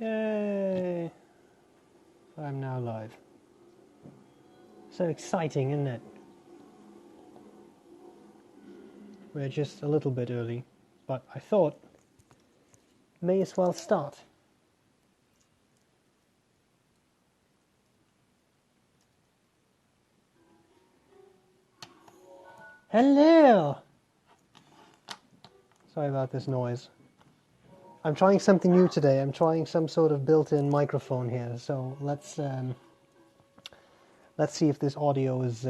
Yay! I'm now live. So exciting, isn't it? We're just a little bit early, but I thought may as well start. Hello! Sorry about this noise. I'm trying something new today. I'm trying some sort of built-in microphone here. So let's see if this audio is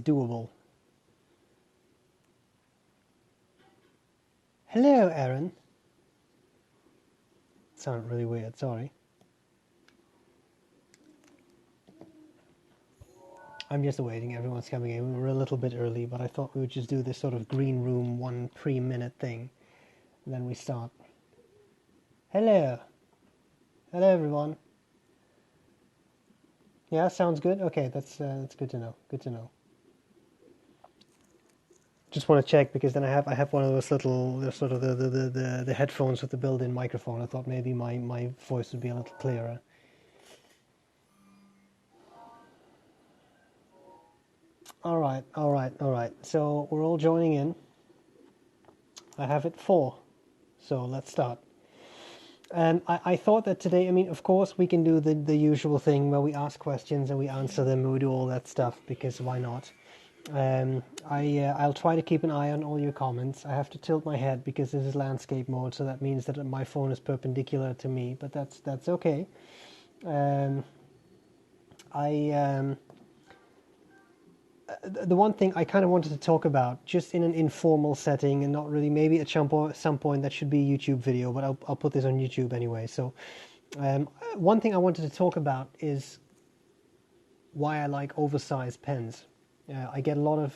doable. Hello, Aaron. Sounded really weird. Sorry. I'm just waiting. Everyone's coming in. We were a little bit early, but I thought we would just do this sort of green room 1 pre-minute thing. And then we start. Hello. Hello, everyone. Yeah, sounds good. Okay, that's good to know. Good to know. Just want to check because then I have one of those little sort of the headphones with the built-in microphone. I thought maybe my voice would be a little clearer. All right. So we're all joining in. I have it 4. So let's start. I thought that today, I mean, of course, we can do the usual thing where we ask questions and we answer them and we do all that stuff, because why not? I'll try to keep an eye on all your comments. I have to tilt my head because this is landscape mode, so that means that my phone is perpendicular to me, but that's okay. The one thing I kind of wanted to talk about, just in an informal setting and not really, maybe at some point that should be a YouTube video, but I'll put this on YouTube anyway. So one thing I wanted to talk about is why I like oversized pens. I get a lot of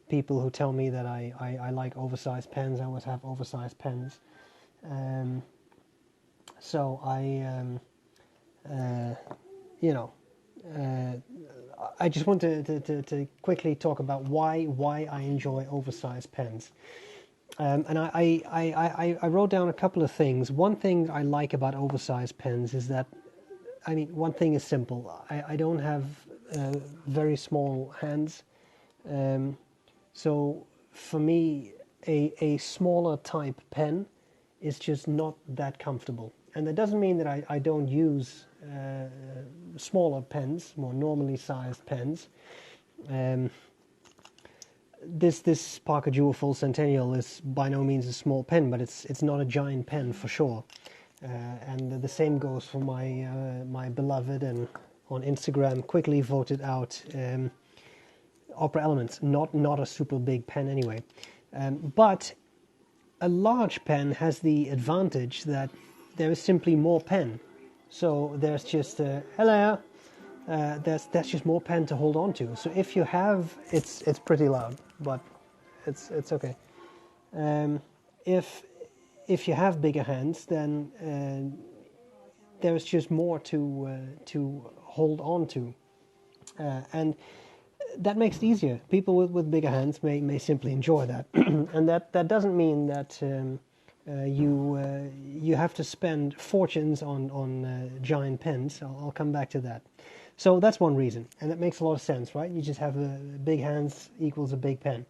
people who tell me that I like oversized pens. I always have oversized pens. So I just want to quickly talk about why I enjoy oversized pens. And I wrote down a couple of things. One thing I like about oversized pens is that, I mean, one thing is simple. I don't have very small hands. So for me, a smaller type pen is just not that comfortable. And that doesn't mean that I don't use smaller pens, more normally sized pens. This Parker Duo Full Centennial is by no means a small pen, but it's not a giant pen for sure. And the same goes for my beloved and on Instagram quickly voted out Opera Elements. Not a super big pen anyway, but a large pen has the advantage that there is simply more pen. So there's just hello. That's just more pen to hold on to. So if you have, it's pretty loud, but it's okay. If you have bigger hands, then there's just more to hold on to, and that makes it easier. People with bigger hands may simply enjoy that, and that doesn't mean that you have to spend fortunes on giant pens. I'll come back to that. So that's one reason, and that makes a lot of sense, right? You just have big hands equals a big pen.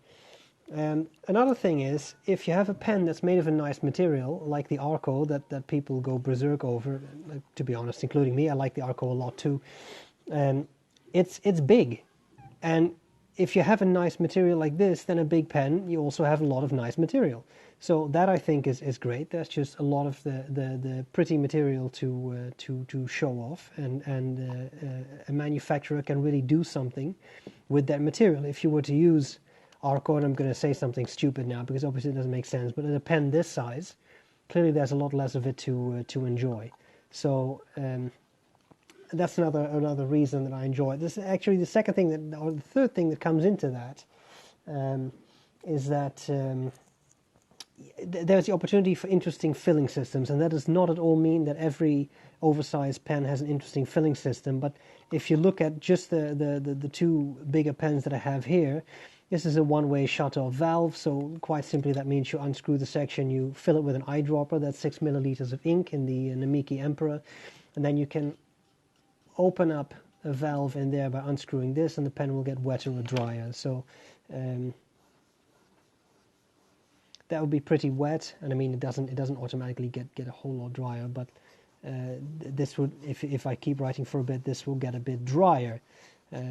Another thing is, if you have a pen that's made of a nice material, like the Arco that people go berserk over, to be honest, including me, I like the Arco a lot too. It's big, and if you have a nice material like this, then a big pen, you also have a lot of nice material. So that I think is great. There's just a lot of the pretty material to show off, and a manufacturer can really do something with that material. If you were to use Arco, and I'm going to say something stupid now because obviously it doesn't make sense, but in a pen this size, clearly there's a lot less of it to enjoy. So that's another reason that I enjoy it. This is actually the second thing or the third thing that comes into that, is that there's the opportunity for interesting filling systems, and that does not at all mean that every oversized pen has an interesting filling system. But if you look at just the two bigger pens that I have here, This is a one-way shut-off valve, so quite simply that means you unscrew the section, you fill it with an eyedropper, that's 6 milliliters of ink in the Namiki Emperor, and then you can open up a valve in there by unscrewing this, and the pen will get wetter or drier. So that would be pretty wet, and I mean it doesn't automatically get a whole lot drier, but this would, if I keep writing for a bit, this will get a bit drier.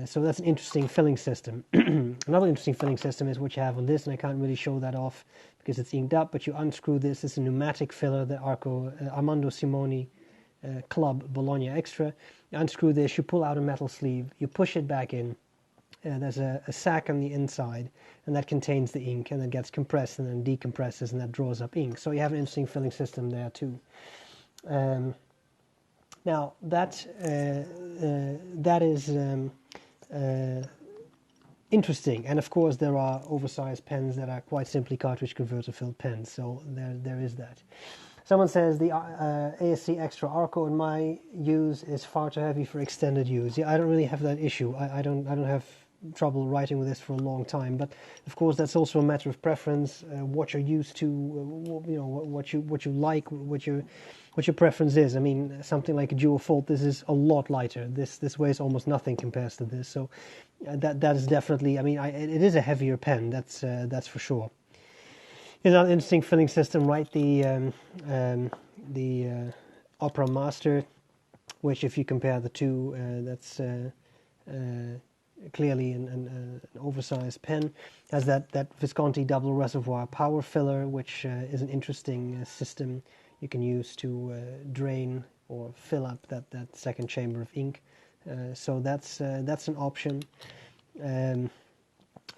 So that's an interesting filling system. Another interesting filling system is what you have on this, and I can't really show that off because it's inked up, but you unscrew this. It's a pneumatic filler, the Armando Simoni Club Bologna Extra. You unscrew this, you pull out a metal sleeve, you push it back in. There's a sack on the inside, and that contains the ink, and then gets compressed and then decompresses, and that draws up ink. So you have an interesting filling system there too. Now that is interesting, and of course there are oversized pens that are quite simply cartridge converter filled pens. So there is that. Someone says the ASC Extra Arco in my use is far too heavy for extended use. Yeah, I don't really have that issue. I don't have trouble writing with this for a long time, but of course that's also a matter of preference, what you're used to, what you like, what your preference is. I mean, something like a dual fold, this is a lot lighter. This weighs almost nothing compared to this. So that is definitely. I mean, it is a heavier pen. That's for sure. Here's another interesting filling system, right? The Opera Master, which if you compare the two, that's clearly an oversized pen. Has that Visconti double reservoir power filler, which is an interesting system you can use to drain or fill up that second chamber of ink. So that's an option.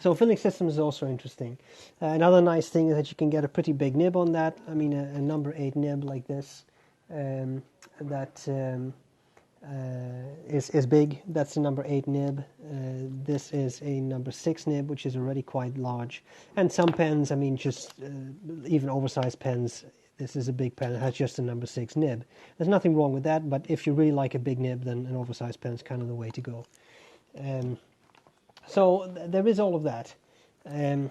So filling system is also interesting. Another nice thing is that you can get a pretty big nib on that. I mean, a number 8 nib like this, that is big. That's a number 8 nib. This is a number 6 nib, which is already quite large. And some pens, I mean, just even oversized pens, this is a big pen. It has just a number 6 nib. There's nothing wrong with that, but if you really like a big nib, then an oversized pen is kind of the way to go. So there is all of that, and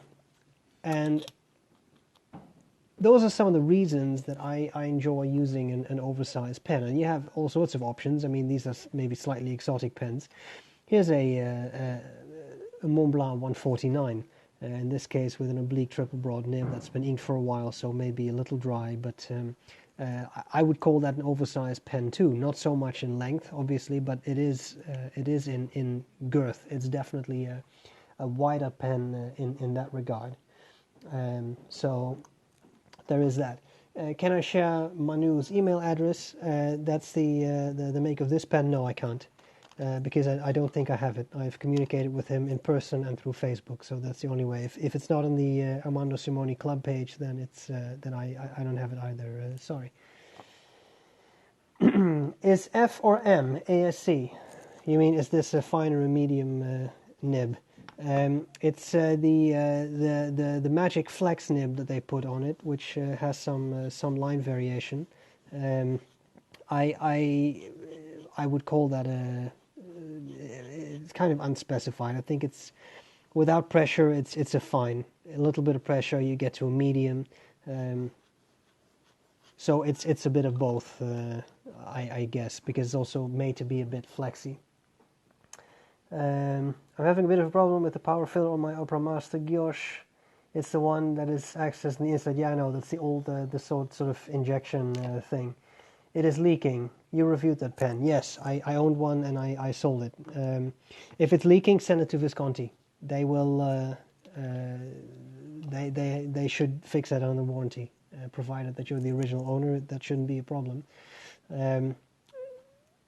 those are some of the reasons that I enjoy using an oversized pen. And you have all sorts of options. I mean, these are maybe slightly exotic pens. Here's a Montblanc 149, in this case with an oblique triple broad nib that's been inked for a while, so maybe a little dry, but I would call that an oversized pen too. Not so much in length, obviously, but it is in girth. It's definitely a wider pen in that regard. So there is that. Can I share Manu's email address? That's the make of this pen. No, I can't, because I don't think I have it. I've communicated with him in person and through Facebook, so that's the only way. If it's not on the Armando Simoni Club page, then it's then I don't have it either. Sorry. Is F or M ASC? You mean, is this a fine or a medium nib? It's the Magic Flex nib that they put on it, which has some line variation. I would call that it's kind of unspecified. I think it's without pressure. It's a fine. A little bit of pressure, you get to a medium. So it's a bit of both, I guess, because it's also made to be a bit flexy. I'm having a bit of a problem with the power filler on my Opera Master Gioche. It's the one that is accessed on the inside. Yeah, I know, that's the old, the sort of injection thing. It is leaking. You reviewed that pen. Yes, I owned one and I sold it. If it's leaking, send it to Visconti. They will, they should fix that under warranty. Provided that you're the original owner, that shouldn't be a problem. I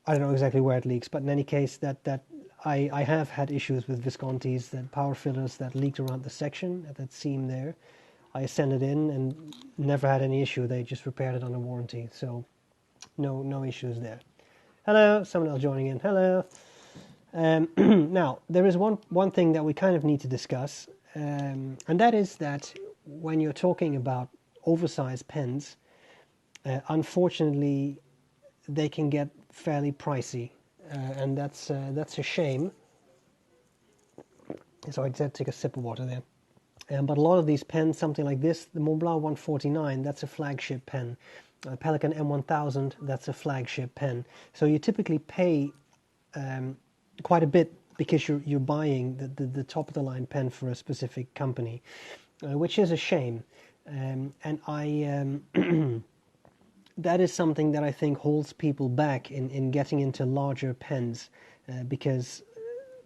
don't know exactly where it leaks, but in any case, that I have had issues with Visconti's, that power fillers that leaked around the section, at that seam there. I sent it in and never had any issue. They just repaired it under warranty, so no issues there. Hello, someone else joining in. Hello. Now, there is one thing that we kind of need to discuss, and that is that when you're talking about oversized pens, unfortunately, they can get fairly pricey, and that's a shame. So I did take a sip of water there. But a lot of these pens, something like this, the Montblanc 149, that's a flagship pen. Pelikan M1000, that's a flagship pen. So you typically pay quite a bit because you're buying the top of the line pen for a specific company, which is a shame. And that is something that I think holds people back in getting into larger pens, because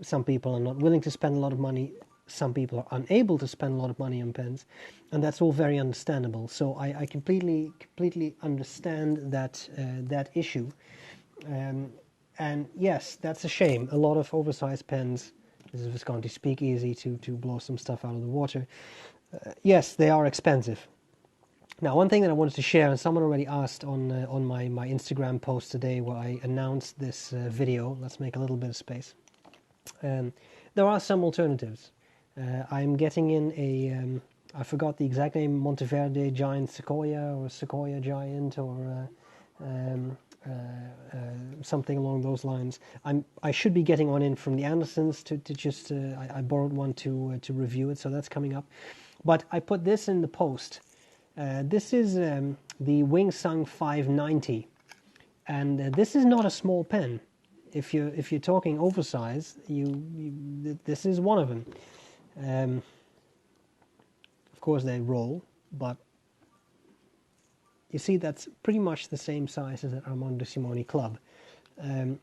some people are not willing to spend a lot of money. Some people are unable to spend a lot of money on pens, and that's all very understandable. So I completely understand that issue. And yes, that's a shame. A lot of oversized pens, this is Visconti Speak Easy to blow some stuff out of the water. Yes, they are expensive. Now, one thing that I wanted to share, and someone already asked on my Instagram post today where I announced this video, let's make a little bit of space. There are some alternatives. I'm getting in a, I forgot the exact name, Monteverde Giant Sequoia or Sequoia Giant or something along those lines. I should be getting one in from the Andersons to just, I borrowed one to review it, so that's coming up. But I put this in the post. This is the Wingsung 590, and this is not a small pen. If you're talking oversized, this is one of them. Of course they roll, but you see that's pretty much the same size as an Armando Simoni Club. The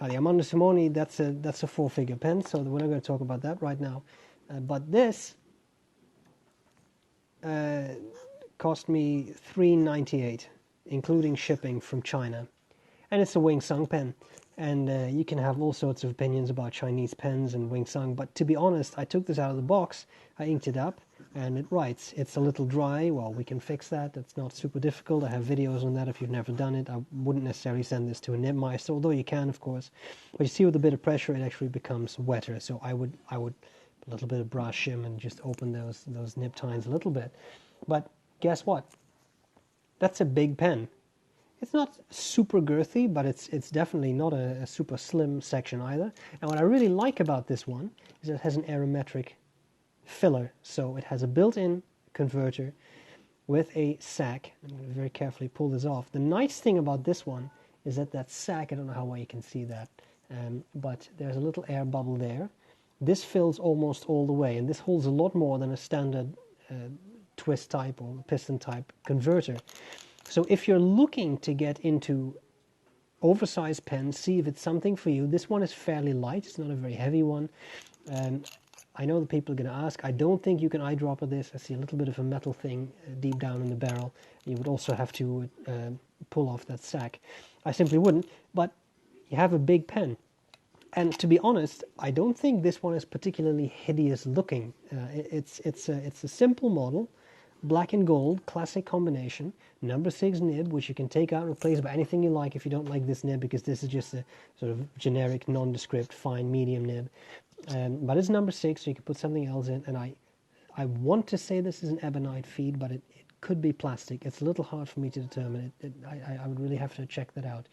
Armando Simoni, that's a four-figure pen, so we're not going to talk about that right now. But this cost me $3.98, including shipping from China, and it's a Wingsung pen. And you can have all sorts of opinions about Chinese pens and Wingsung, but to be honest, I took this out of the box, I inked it up, and it writes. It's a little dry. Well, we can fix that. It's not super difficult. I have videos on that if you've never done it. I wouldn't necessarily send this to a nibmeister, although you can, of course. But you see, with a bit of pressure, it actually becomes wetter. So I would put a little bit of brush shim and just open those nib tines a little bit. But guess what? That's a big pen. It's not super girthy, but it's definitely not a super slim section either. And what I really like about this one is it has an aerometric filler. So it has a built-in converter with a sack. I'm going to very carefully pull this off. The nice thing about this one is that sack, I don't know how well you can see that, but there's a little air bubble there. This fills almost all the way, and this holds a lot more than a standard twist type or piston type converter. So if you're looking to get into oversized pens, see if it's something for you. This one is fairly light. It's not a very heavy one. I know that people are going to ask. I don't think you can eyedropper this. I see a little bit of a metal thing deep down in the barrel. You would also have to pull off that sack. I simply wouldn't, but you have a big pen. And to be honest, I don't think this one is particularly hideous looking. It's a simple model. Black and gold, classic combination, number 6 nib, which you can take out and replace by anything you like if you don't like this nib, because this is just a sort of generic, nondescript, fine, medium nib. But it's number 6, so you can put something else in, and I want to say this is an ebonite feed, but it could be plastic. It's a little hard for me to determine. I would really have to check that out.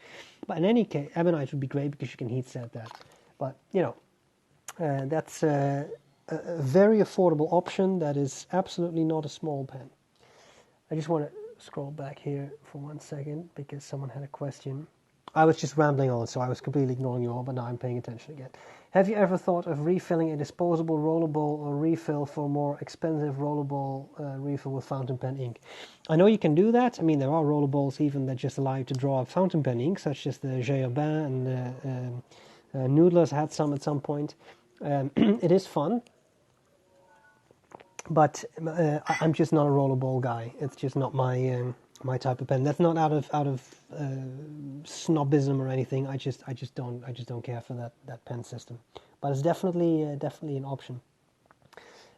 But in any case, ebonite would be great because you can heat set that. But, you know, that's... a very affordable option that is absolutely not a small pen. I just want to scroll back here for 1 second because someone had a question. I was just rambling on, so I was completely ignoring you all, but now I'm paying attention again. Have you ever thought of refilling a disposable rollerball or refill for more expensive rollerball refill with fountain pen ink? I know you can do that. I mean, there are rollerballs even that just allow you to draw up fountain pen ink, such as the J. Urbain and Noodlers had some at some point. It is fun. But I'm just not a rollerball guy. It's just not my type of pen. That's not out of snobism or anything. I just don't care for that pen system. But it's definitely an option.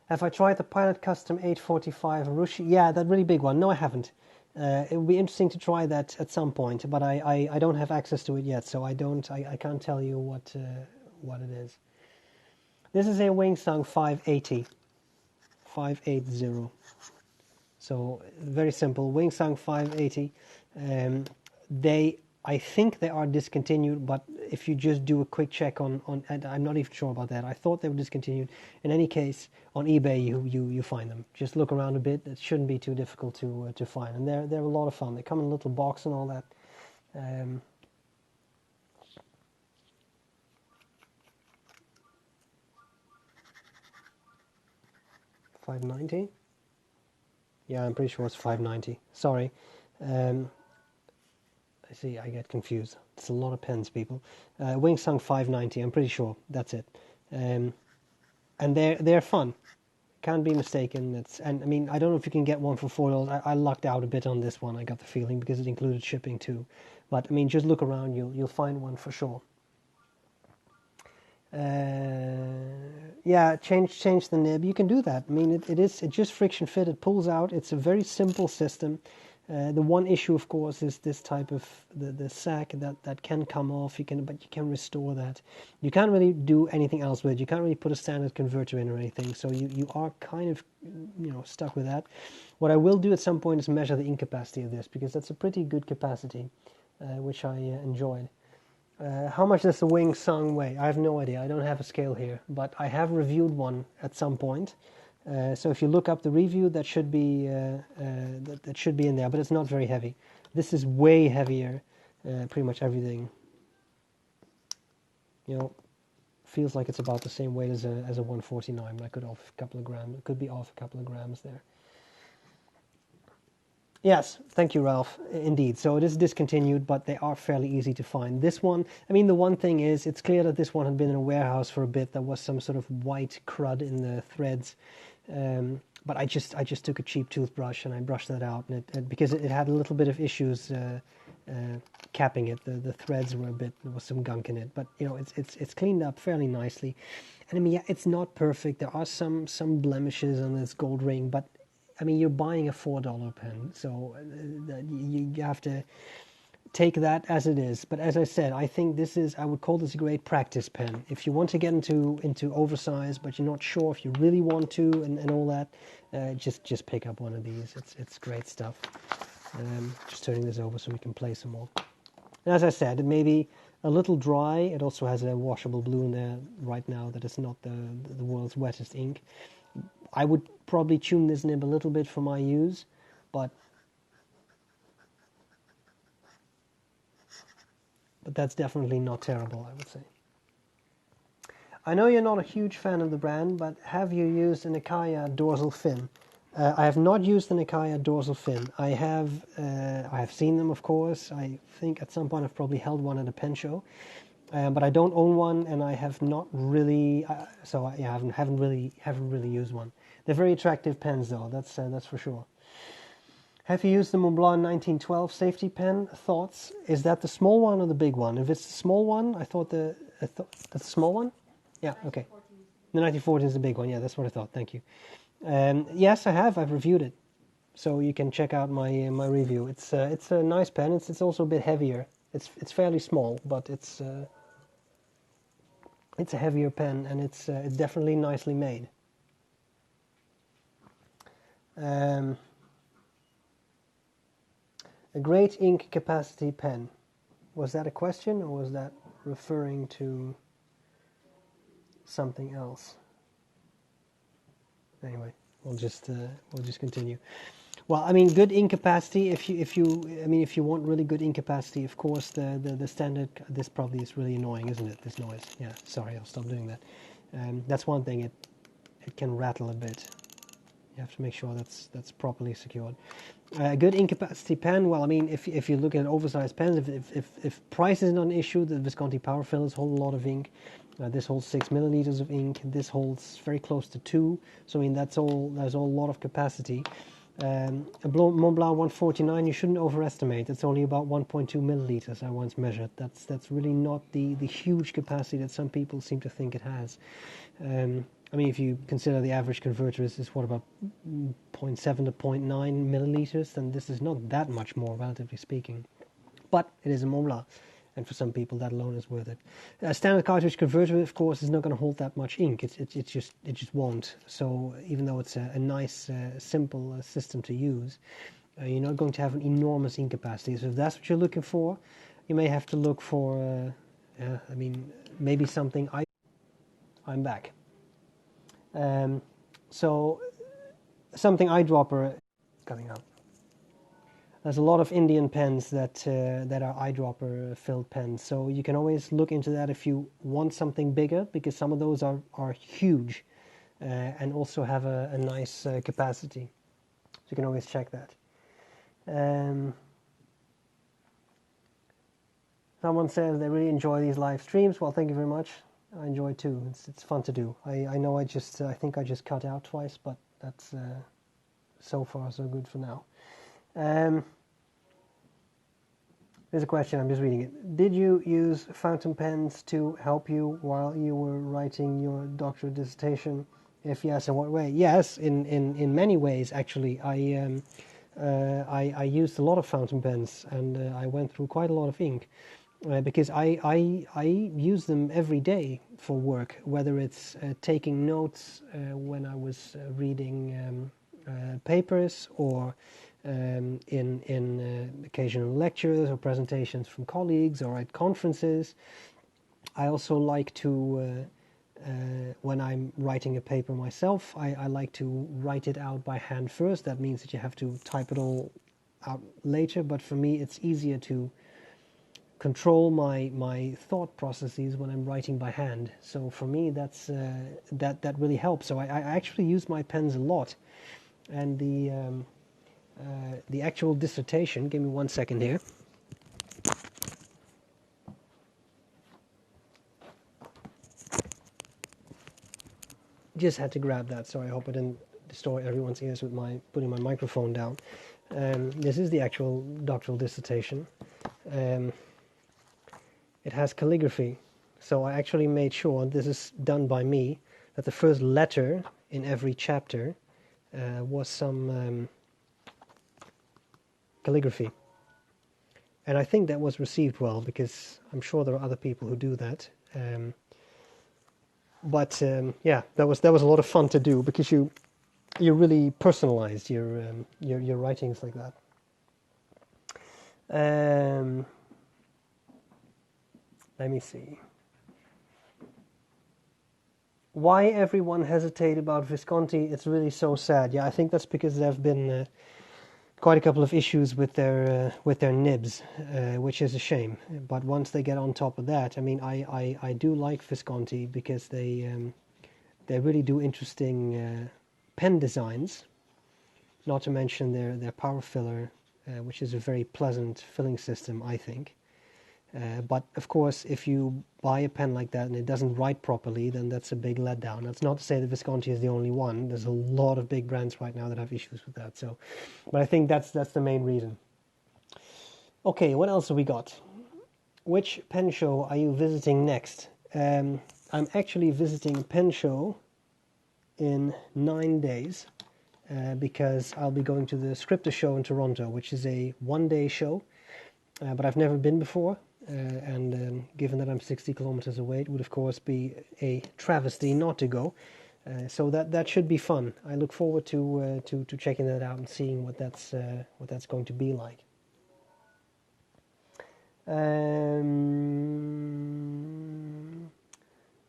Have I tried the Pilot Custom 845 Rushi? Yeah, that really big one. No, I haven't. It would be interesting to try that at some point, but I don't have access to it yet, so I can't tell you what it is. This is a Wingsung 580. 580. So very simple. Wingsung 580. They I think they are discontinued, but if you just do a quick check and I'm not even sure about that. I thought they were discontinued. In any case, on eBay you find them. Just look around a bit. It shouldn't be too difficult to find, and they're a lot of fun. They come in a little box and all that. $5.90. Yeah, I'm pretty sure it's $5.90. Sorry. I see, I get confused. It's a lot of pens, people. Wingsung $5.90, I'm pretty sure. That's it. And they're fun. Can't be mistaken. And I mean, I don't know if you can get one for $4. I lucked out a bit on this one, I got the feeling, because it included shipping too. But I mean, just look around, you'll find one for sure. Yeah, change the nib. You can do that. I mean, it's just friction fit. It pulls out. It's a very simple system. The one issue, of course, is this type of the sack that can come off. But you can restore that. You can't really do anything else with it. You can't really put a standard converter in or anything. So you are kind of stuck with that. What I will do at some point is measure the ink capacity of this, because that's a pretty good capacity, which I enjoyed. How much does the Wingsung weigh? I have no idea. I don't have a scale here, but I have reviewed one at some point. So if you look up the review, that should be that should be in there, but it's not very heavy. This is way heavier. Pretty much everything, feels like it's about the same weight as a 149. I could off a couple of grams. It could be off a couple of grams there. Yes, thank you, Ralph. Indeed. So it is discontinued, but they are fairly easy to find. This one, I mean, the one thing is, it's clear that this one had been in a warehouse for a bit. There was some sort of white crud in the threads. But I just took a cheap toothbrush and I brushed that out, and because it had a little bit of issues capping it. The threads were there was some gunk in it, but it's cleaned up fairly nicely. And I mean, yeah, it's not perfect. There are some blemishes on this gold ring, but I mean, you're buying a $4 pen, so you have to take that as it is. But as I said, I think I would call this a great practice pen. If you want to get into oversized, but you're not sure if you really want to and all that, just pick up one of these. It's great stuff. Just turning this over so we can play some more. And as I said, it may be a little dry. It also has a washable blue in there right now that is not the world's wettest ink. I would probably tune this nib a little bit for my use, but that's definitely not terrible, I would say. I know you're not a huge fan of the brand, but have you used an Nikaya dorsal fin? I have not used the Nikaya dorsal fin. I have seen them, of course. I think at some point I've probably held one at a pen show, but I don't own one, and I have not really. Haven't really used one. They're very attractive pens, though. That's for sure. Have you used the Montblanc 1912 safety pen? Thoughts? Is that the small one or the big one? If it's the small one, I thought that's the small one. Yeah. Okay. The 1914 is the big one. Yeah, that's what I thought. Thank you. Yes, I have. I've reviewed it, so you can check out my review. It's a nice pen. It's also a bit heavier. It's fairly small, but it's a heavier pen, and it's definitely nicely made. A great ink capacity pen. Was that a question, or was that referring to something else? Anyway, we'll just continue. Well, I mean, good ink capacity. If you want really good ink capacity, of course, the standard. This probably is really annoying, isn't it? This noise. Yeah. Sorry, I'll stop doing that. That's one thing. It can rattle a bit. You have to make sure that's properly secured. Good ink capacity pen. Well, I mean, if you look at oversized pens, if price isn't an issue, the Visconti Power Fillers hold a lot of ink. This holds 6 milliliters of ink. This holds very close to 2. So I mean, there's all a lot of capacity. A Montblanc 149 you shouldn't overestimate. It's only about 1.2 milliliters. I once measured. That's really not the huge capacity that some people seem to think it has. I mean, if you consider the average converter is what, about 0.7 to 0.9 milliliters, then this is not that much more, relatively speaking. But it is a Montblanc, and for some people that alone is worth it. A standard cartridge converter, of course, is not going to hold that much ink. It just won't. So even though it's a nice, simple system to use, you're not going to have an enormous ink capacity. So if that's what you're looking for, you may have to look for, I mean, maybe something. I'm back. So something eyedropper coming up. There's a lot of Indian pens that are eyedropper filled pens, so you can always look into that if you want something bigger, because some of those are huge and also have a nice capacity. So you can always check that. Someone says they really enjoy these live streams. Well, thank you very much. I enjoy it too. It's fun to do. I know I think I just cut out twice, but that's so far so good for now. There's a question, I'm just reading it. Did you use fountain pens to help you while you were writing your doctoral dissertation? If yes, in what way? Yes, in many ways, actually. I used a lot of fountain pens, and I went through quite a lot of ink, because I use them every day for work, whether it's taking notes when I was reading papers, or in occasional lectures or presentations from colleagues, or at conferences. I also like to, when I'm writing a paper myself, I like to write it out by hand first. That means that you have to type it all out later, but for me it's easier to control my thought processes when I'm writing by hand. So for me that's that really helps. So I actually use my pens a lot, and the actual dissertation, give me 1 second here. Just had to grab that, so I hope I didn't destroy everyone's ears with my putting my microphone down. This is the actual doctoral dissertation. It has calligraphy, so I actually made sure, this is done by me, that the first letter in every chapter was some calligraphy. And I think that was received well, because I'm sure there are other people who do that. But yeah, that was a lot of fun to do, because you really personalized your writings like that. Let me see. Why everyone hesitate about Visconti? It's really so sad. Yeah, I think that's because there have been quite a couple of issues with their nibs, which is a shame. But once they get on top of that, I mean, I do like Visconti, because they really do interesting pen designs. Not to mention their power filler, which is a very pleasant filling system, I think. But of course, if you buy a pen like that and it doesn't write properly, then that's a big letdown. That's not to say that Visconti is the only one. There's a lot of big brands right now that have issues with that. So, but I think that's the main reason. Okay, what else have we got? Which pen show are you visiting next? I'm actually visiting a pen show in 9 days, because I'll be going to the Scripter show in Toronto, which is a one-day show, but I've never been before. And given that I'm 60 kilometers away, it would of course be a travesty not to go. So that should be fun. I look forward to checking that out and seeing what that's going to be like.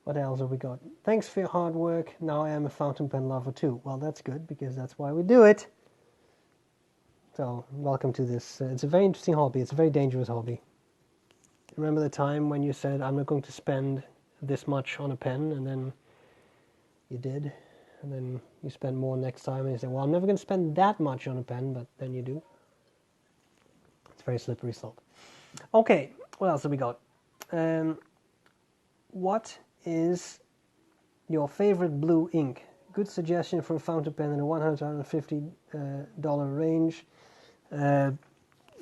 What else have we got? Thanks for your hard work. Now I am a fountain pen lover too. Well, that's good, because that's why we do it. So welcome to this. It's a very interesting hobby. It's a very dangerous hobby. Remember the time when you said, I'm not going to spend this much on a pen, and then you did, and then you spend more next time, and you say, well, I'm never going to spend that much on a pen, but then you do. It's a very slippery slope. Okay, what else have we got? What is your favorite blue ink? Good suggestion for a fountain pen in a $100 to $150 range.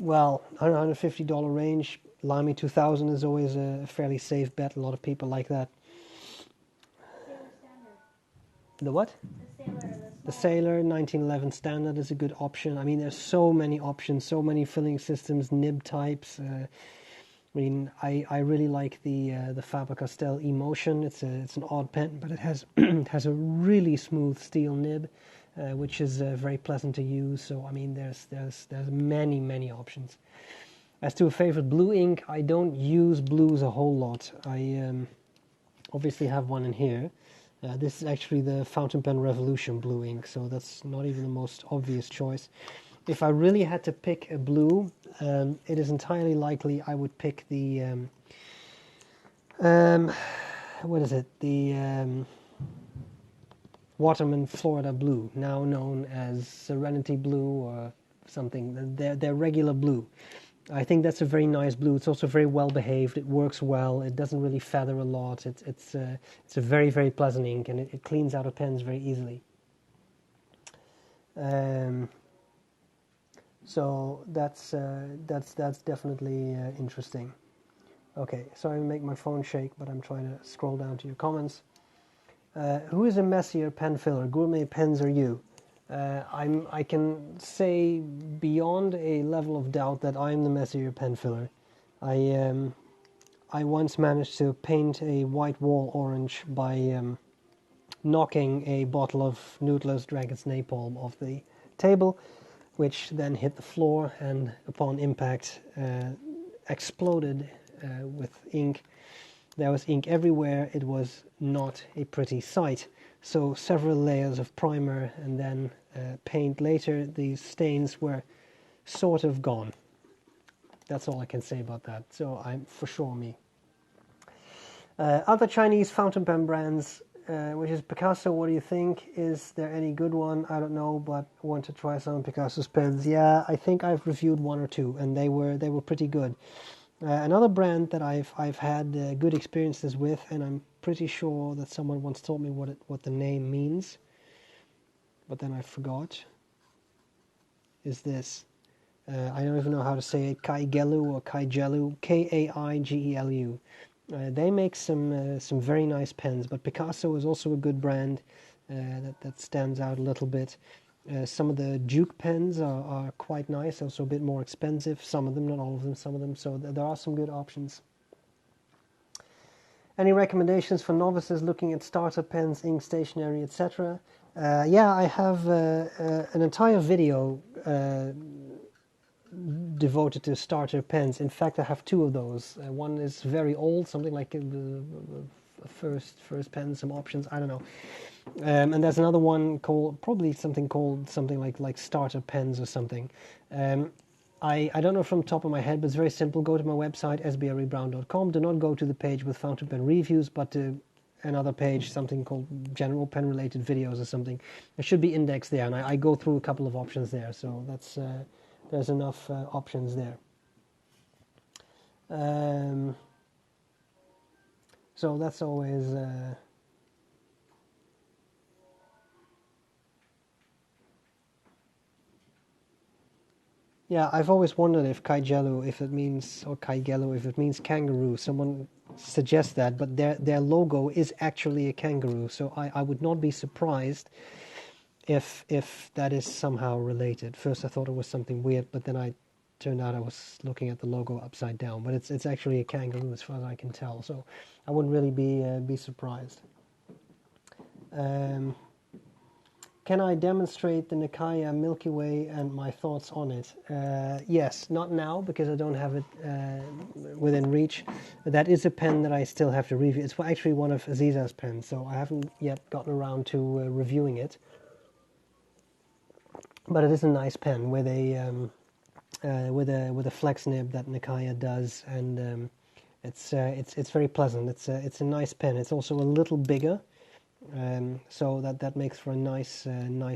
Well, $150 range. Lamy 2000 is always a fairly safe bet. A lot of people like that. The what? The Sailor 1911 Standard is a good option. I mean, there's so many options, so many filling systems, nib types. I mean, I really like the Faber-Castell Emotion. It's an odd pen, but it has it has a really smooth steel nib, which is very pleasant to use. So I mean, there's many options. As to a favorite blue ink, I don't use blues a whole lot. I obviously have one in here. This is actually the Fountain Pen Revolution blue ink, so that's not even the most obvious choice. If I really had to pick a blue, it is entirely likely I would pick the what is it? The Waterman Florida Blue, now known as Serenity Blue or something. They're regular blue. I think that's a very nice blue. It's also very well behaved. It works well. It doesn't really feather a lot. It's a very, very pleasant ink, and it cleans out of pens very easily. So that's definitely interesting. Okay, sorry to make my phone shake, but I'm trying to scroll down to your comments. Who is a messier pen filler, Gourmet Pens or you? I can say beyond a level of doubt that I'm the messier pen filler. I once managed to paint a white wall orange by knocking a bottle of Noodler's Dragon's Napalm off the table, which then hit the floor and upon impact exploded with ink. There was ink everywhere. It was not a pretty sight. So several layers of primer and then paint later, these stains were sort of gone. That's all I can say about that. So I'm for sure me. Other Chinese fountain pen brands, which is Picasso. What do you think? Is there any good one? I don't know, but want to try some of Picasso's pens. Yeah, I think I've reviewed one or two, and they were pretty good. Another brand that I've had good experiences with, and I'm pretty sure that someone once told me what the name means, but then I forgot, is this. I don't even know how to say it, Kaigelu or Kaigelu, Kaigelu. They make some very nice pens, but Picasso is also a good brand that stands out a little bit. Some of the Duke pens are quite nice, also a bit more expensive. Some of them, not all of them, some of them. So there are some good options. Any recommendations for novices looking at starter pens, ink, stationery, etc.? Yeah, I have an entire video devoted to starter pens. In fact, I have two of those. One is very old, something like first pen, some options, I don't know. And there's another one called something like starter pens or something. I don't know from the top of my head, but it's very simple. Go to my website, sbrebrown.com. Do not go to the page with fountain pen reviews, but to another page, something called general pen related videos or something. It should be indexed there, and I go through a couple of options there. So that's there's enough options there. So that's always. Yeah, I've always wondered if Kaigelu, if it means, or Kaigelu, if it means kangaroo. Someone suggests that, but their logo is actually a kangaroo, so I would not be surprised if that is somehow related. First I thought it was something weird, but then I turned out I was looking at the logo upside down. But it's actually a kangaroo as far as I can tell, so I wouldn't really be surprised. Can I demonstrate the Nikaya Milky Way and my thoughts on it? Yes, not now because I don't have it within reach. That is a pen that I still have to review. It's actually one of Aziza's pens, so I haven't yet gotten around to reviewing it. But it is a nice pen with a flex nib that Nikaya does, and it's very pleasant. It's a nice pen. It's also a little bigger. So that makes for a nice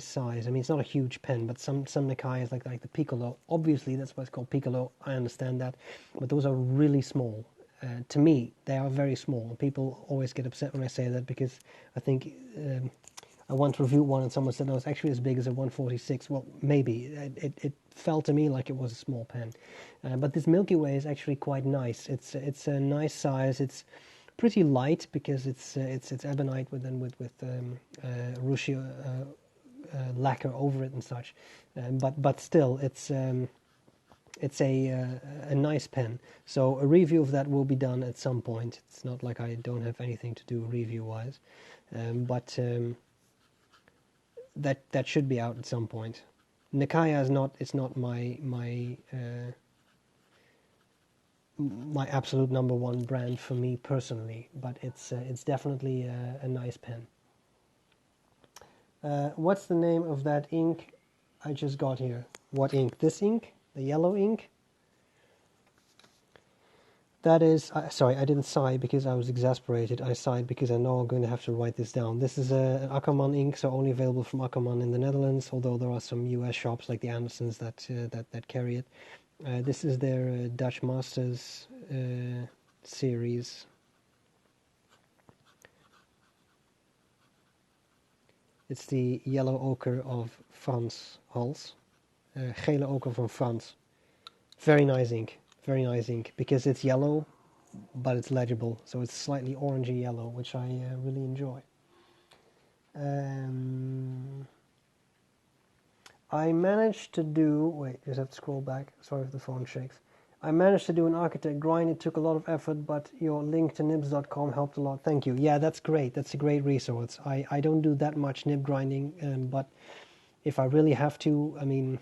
size. I mean, it's not a huge pen, but some Nikayas like the Piccolo, obviously that's why it's called Piccolo. I understand that, but those are really small. To me, they are very small. People always get upset when I say that because I think I once reviewed one and someone said no, it's actually as big as a 146. Well, maybe it felt to me like it was a small pen, but this Milky Way is actually quite nice. It's a nice size. It's pretty light because it's ebonite with ruchia lacquer over it and such, but still it's a nice pen. So a review of that will be done at some point. It's not like I don't have anything to do review wise, but that should be out at some point. Nikaya is not. It's not my my absolute number one brand for me personally, but it's definitely a nice pen. What's the name of that ink I just got here? What ink? This ink? The yellow ink? That is, sorry, I didn't sigh because I was exasperated. I sighed because I know I'm going to have to write this down. This is an Akkerman ink, so only available from Akkerman in the Netherlands, although there are some US shops like the Andersons that carry it. This is their Dutch Masters series. It's the yellow ochre of Frans Hals. Gele ochre van Frans. Very nice ink. Very nice ink. Because it's yellow, but it's legible. So it's slightly orangey yellow, which I really enjoy. I managed to do... Wait, just have to scroll back. Sorry if the phone shakes. I managed to do an architect grind. It took a lot of effort, but your link to nibs.com helped a lot. Thank you. Yeah, that's great. That's a great resource. I don't do that much nib grinding, but if I really have to, I mean,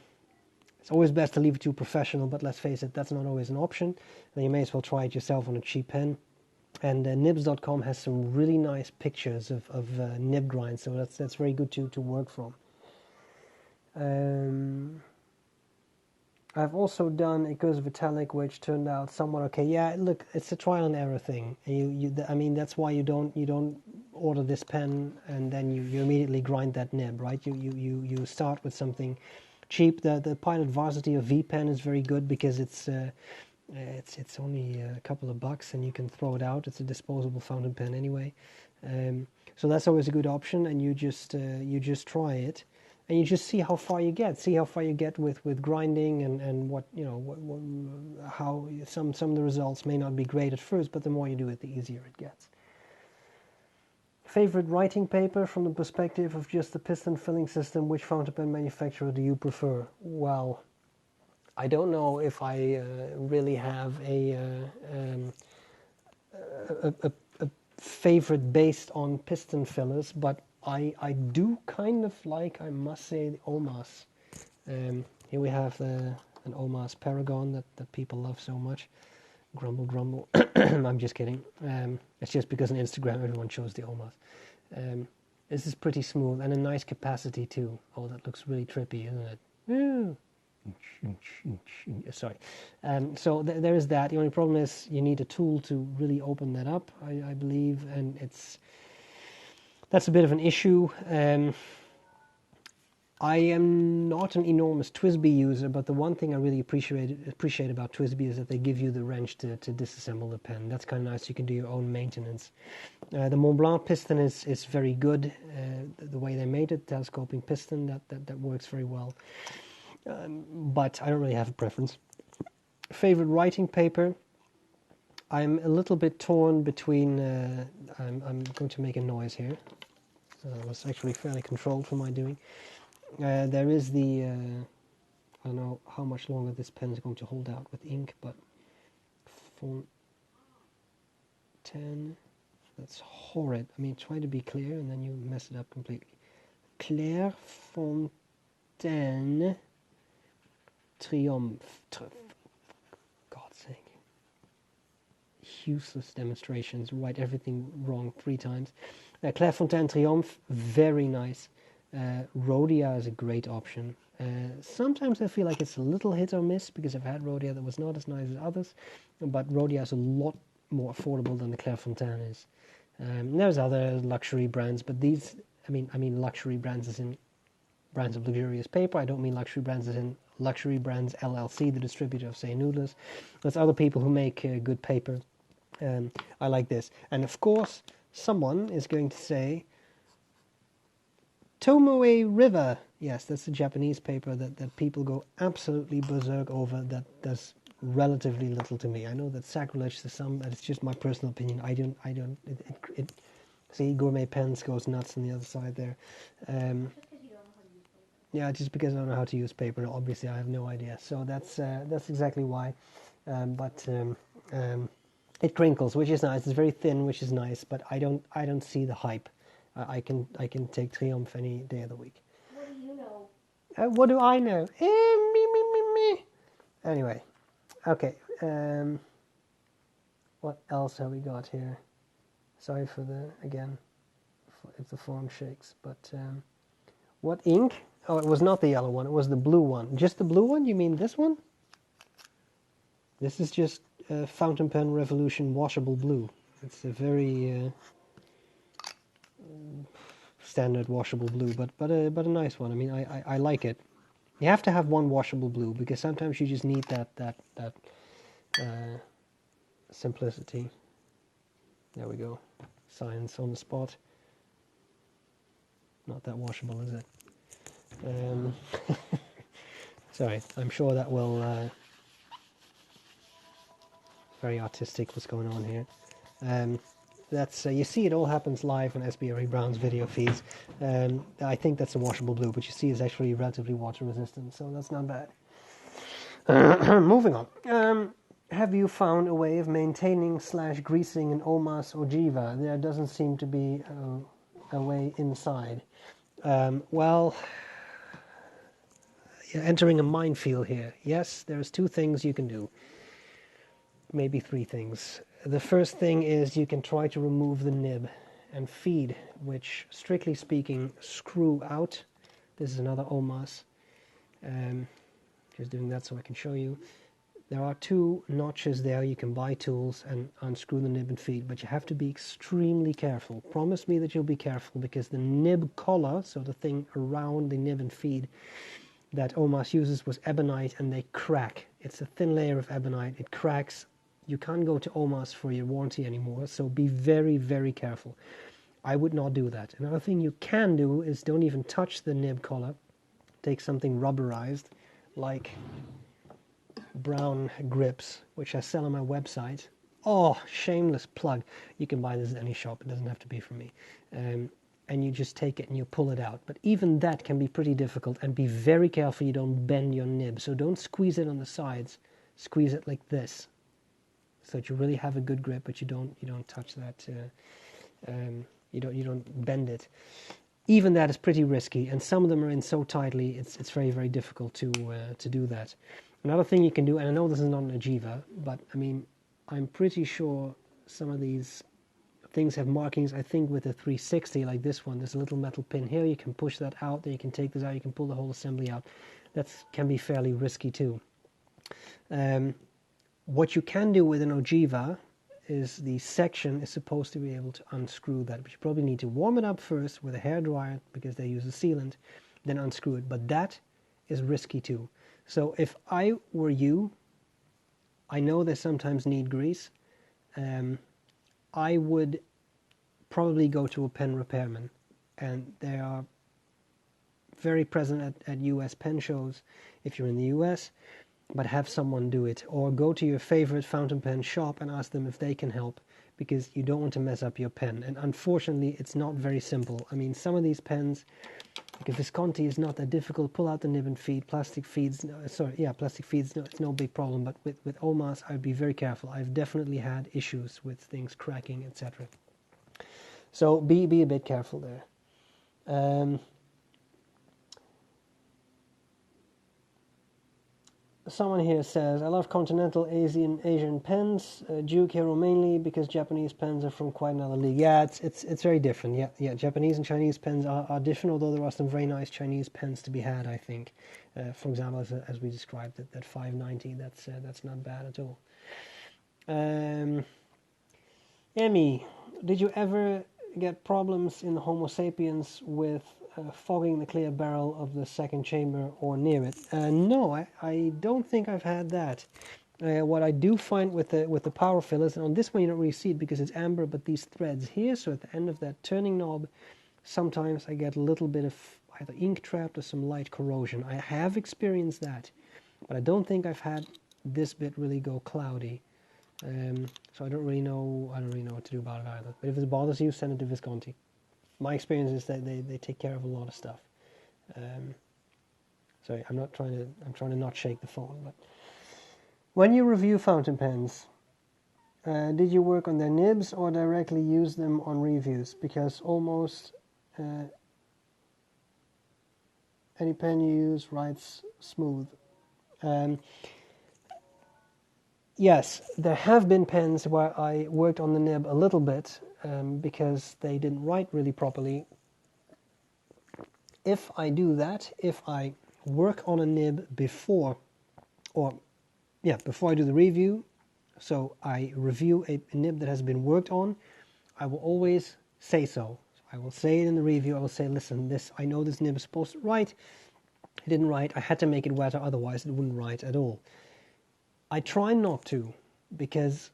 it's always best to leave it to a professional, but let's face it, that's not always an option. Then you may as well try it yourself on a cheap pen. And nibs.com has some really nice pictures of nib grinds, so that's very good to work from. I've also done a Cursive Italic, which turned out somewhat okay. Yeah, look, it's a trial and error thing. I mean, that's why you don't order this pen and then you immediately grind that nib, right? You start with something cheap. The Pilot Varsity of V pen is very good because it's only a couple of bucks and you can throw it out. It's a disposable fountain pen anyway, so that's always a good option. And you just try it. And you just see how far you get. See how far you get with grinding and what how some of the results may not be great at first, but the more you do it, the easier it gets. Favorite writing paper from the perspective of just the piston filling system? Which fountain pen manufacturer do you prefer? Well, I don't know if I really have a favorite based on piston fillers, but I do kind of like, I must say, the Omas. Here we have an Omas Paragon that people love so much. Grumble, grumble. I'm just kidding. It's just because on Instagram everyone shows the Omas. This is pretty smooth and a nice capacity too. Oh, that looks really trippy, isn't it? Sorry. So there is that. The only problem is you need a tool to really open that up, I believe, and that's a bit of an issue. I am not an enormous TWSBI user, but the one thing I really appreciate about TWSBI is that they give you the wrench to disassemble the pen. That's kind of nice. You can do your own maintenance. The Montblanc piston is very good. The way they made it, telescoping piston, that works very well. But I don't really have a preference. Favorite writing paper? I'm a little bit torn between... I'm going to make a noise here. It was actually fairly controlled for my doing. There is the... I don't know how much longer this pen is going to hold out with ink, but... Fontaine... That's horrid. I mean, try to be clear and then you mess it up completely. Claire Fontaine... Triomphe. God's sake. Useless demonstrations. Write everything wrong 3 times. Clairefontaine Triomphe, very nice. Rhodia is a great option. Sometimes I feel like it's a little hit or miss because I've had Rhodia that was not as nice as others, but Rhodia is a lot more affordable than the Clairefontaine is. There's other luxury brands, but these, I mean luxury brands as in brands of luxurious paper. I don't mean luxury brands as in Luxury Brands LLC, the distributor of Say Noodles. There's other people who make good paper. I like this. And of course, someone is going to say, Tomoe River. Yes, that's the Japanese paper that people go absolutely berserk over. That does relatively little to me. I know that's sacrilege to some, but it's just my personal opinion. I don't. See, Gourmet Pens goes nuts on the other side there. Yeah, just because I don't know how to use paper. Obviously, I have no idea. So that's exactly why. But it crinkles, which is nice. It's very thin, which is nice. But I don't see the hype. I can take Triumph any day of the week. What do you know? What do I know? Me. Anyway, okay. What else have we got here? Sorry for again, if the phone shakes, but what ink? Oh, it was not the yellow one, it was the blue one. Just the blue one? You mean this one? This is just Fountain Pen Revolution washable blue. It's a very standard washable blue, but a nice one. I mean, I like it. You have to have one washable blue because sometimes you just need that simplicity. There we go. Science on the spot. Not that washable, is it? Sorry, I'm sure that will very artistic what's going on here. That's you see it all happens live on Sbrebrown's video feeds. I think that's a washable blue, but you see it's actually relatively water resistant, so that's not bad. Moving on. Have you found a way of maintaining / greasing an OMAS ogiva? There doesn't seem to be a way inside. Well, you're entering a minefield here. Yes, there's 2 things you can do. Maybe 3 things. The first thing is you can try to remove the nib and feed, which strictly speaking screw out. This is another OMAS. Just doing that so I can show you. There are 2 notches there. You can buy tools and unscrew the nib and feed, but you have to be extremely careful. Promise me that you'll be careful, because the nib collar, so the thing around the nib and feed that OMAS uses, was ebonite, and they crack. It's a thin layer of ebonite. It cracks. You can't go to OMAS for your warranty anymore, so be very, very careful. I would not do that. Another thing you can do is don't even touch the nib collar. Take something rubberized, like Brown grips, which I sell on my website. Oh, shameless plug. You can buy this at any shop. It doesn't have to be from me. And you just take it and you pull it out. But even that can be pretty difficult, and be very careful you don't bend your nib. So don't squeeze it on the sides. Squeeze it like this, so that you really have a good grip, but you don't touch that. You don't bend it. Even that is pretty risky, and some of them are in so tightly it's very, very difficult to do that. Another thing you can do, and I know this is not an ogiva, but I mean, I'm pretty sure some of these things have markings. I think with a 360 like this one, there's a little metal pin here. You can push that out, then you can take this out, you can pull the whole assembly out. That can be fairly risky too. What you can do with an ogiva is the section is supposed to be able to unscrew that, but you probably need to warm it up first with a hairdryer, because they use a sealant, then unscrew it. But that is risky too. So if I were you, I know they sometimes need grease. I would probably go to a pen repairman, and they are very present at US pen shows if you're in the US. But have someone do it, or go to your favorite fountain pen shop and ask them if they can help, because you don't want to mess up your pen. And unfortunately, it's not very simple. I mean, some of these pens, like a Visconti, is not that difficult. Pull out the nib and feed. Plastic feeds, plastic feeds, no, it's no big problem. But with OMAS, I would be very careful. I've definitely had issues with things cracking, etc. So be a bit careful there. Someone here says, I love continental Asian pens. Duke Hero mainly because Japanese pens are from quite another league. Yeah, it's very different. Yeah. Japanese and Chinese pens are different, although there are some very nice Chinese pens to be had, I think. For example, as we described, that 590, that's not bad at all. Emmy, did you ever get problems in the Homo sapiens with fogging the clear barrel of the second chamber or near it? No, I don't think I've had that. What I do find with the power fillers, and on this one you don't really see it because it's amber, but these threads here, so at the end of that turning knob, sometimes I get a little bit of either ink trapped or some light corrosion. I have experienced that, but I don't think I've had this bit really go cloudy. So I don't really know what to do about it either. But if it bothers you, send it to Visconti. My experience is that they take care of a lot of stuff. Sorry, I'm trying to not shake the phone. But when you review fountain pens, did you work on their nibs or directly use them on reviews? Because almost any pen you use writes smooth. yes, there have been pens where I worked on the nib a little bit because they didn't write really properly. If I do that, if I work on a nib before I do the review, so I review a nib that has been worked on, I will always say so. I will say it in the review, I will say, listen, I know this nib is supposed to write, it didn't write, I had to make it wetter, otherwise it wouldn't write at all. I try not to, because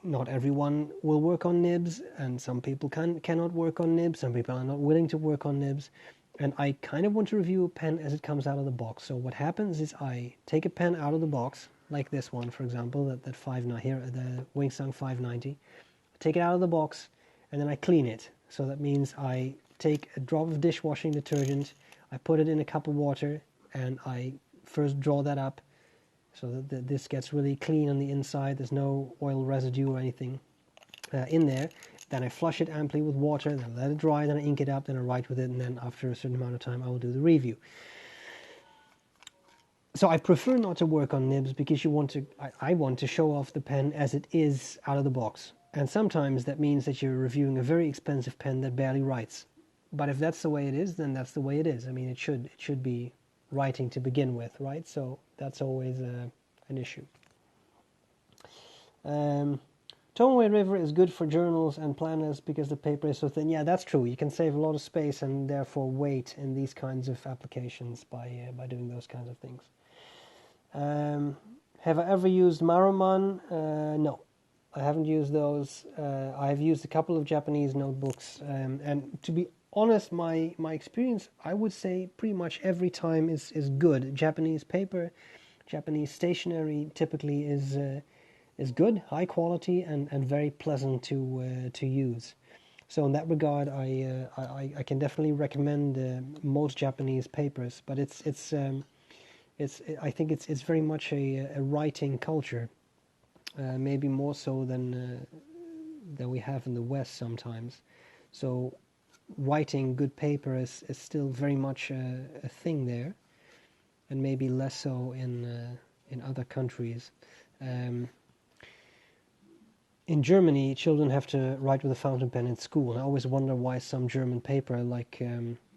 not everyone will work on nibs, and some people cannot work on nibs, some people are not willing to work on nibs, and I kind of want to review a pen as it comes out of the box. So what happens is I take a pen out of the box, like this one, for example, that 590 here, the Wingsung 590. I take it out of the box, and then I clean it. So that means I take a drop of dishwashing detergent, I put it in a cup of water, and I first draw that up, so that this gets really clean on the inside. There's no oil residue or anything in there. Then I flush it amply with water, then let it dry, then I ink it up, then I write with it, and then after a certain amount of time I will do the review. So I prefer not to work on nibs because I want to show off the pen as it is out of the box. And sometimes that means that you're reviewing a very expensive pen that barely writes. But if that's the way it is, then that's the way it is. I mean, it should be writing to begin with, right? So that's always an issue. Toneway River is good for journals and planners because the paper is so thin. Yeah, that's true. You can save a lot of space and therefore weight in these kinds of applications by doing those kinds of things. Have I ever used Maruman? No, I haven't used those. I've used a couple of Japanese notebooks, and to be honest, my experience, I would say pretty much every time is good. Japanese paper, Japanese stationery typically is good, high quality, and very pleasant to use. So in that regard, I can definitely recommend most Japanese papers. But I think it's very much a writing culture, maybe more so than we have in the West sometimes. So writing good paper is still very much a thing there, and maybe less so in other countries. In Germany, children have to write with a fountain pen in school, and I always wonder why some German paper, like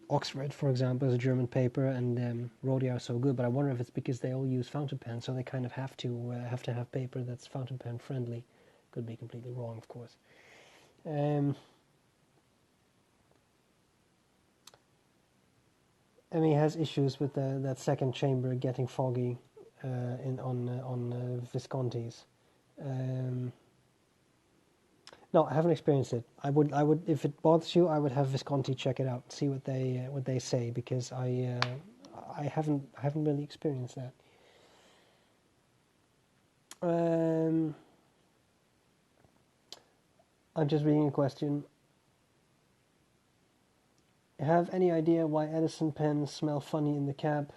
Oxford, for example, is a German paper, and Rhodia are so good. But I wonder if it's because they all use fountain pens, so they kind of have to have paper that's fountain pen friendly. Could be completely wrong, of course. Emmy has issues with that second chamber getting foggy on Viscontis. No, I haven't experienced it. I would, if it bothers you, I would have Visconti check it out, see what they say, because I haven't really experienced that. I'm just reading a question. Have any idea why Edison pens smell funny in the cab?